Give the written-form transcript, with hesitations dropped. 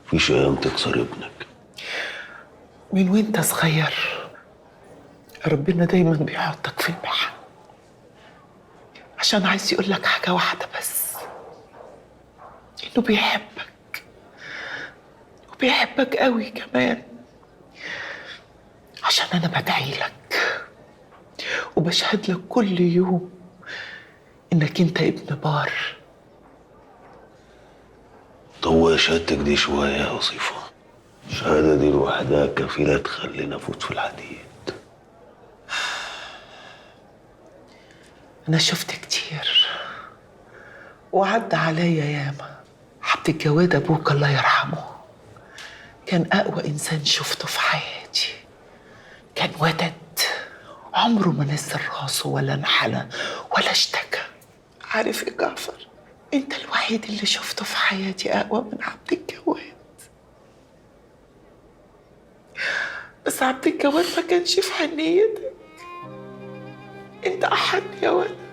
مفيش ايام تكسر ابنك. من وانت صغير ربنا دايما بيحطك في المحن عشان عايز يقول لك حاجة واحدة بس، إنه بيحبك وبيحبك قوي كمان. عشان أنا بدعي لك وبشهد لك كل يوم إنك أنت ابن بار. طوع شهادتك دي شويه يا وصيفه، الشهاده دي لوحدها كفيله تخلينا نفوت في الحديد. أنا شفت كتير وعدى عليا ياما. عبد الجواد أبوك الله يرحمه كان أقوى إنسان شفته في حياتي. كان ودد، عمره ما نزل راسه ولا انحنى ولا اشتكى. عارف يا جعفر، انت الوحيد اللي شفته في حياتي اقوى من عبد الجواد. بس عبد الجواد ما كانش في حنيتك، انت احن يا ولد.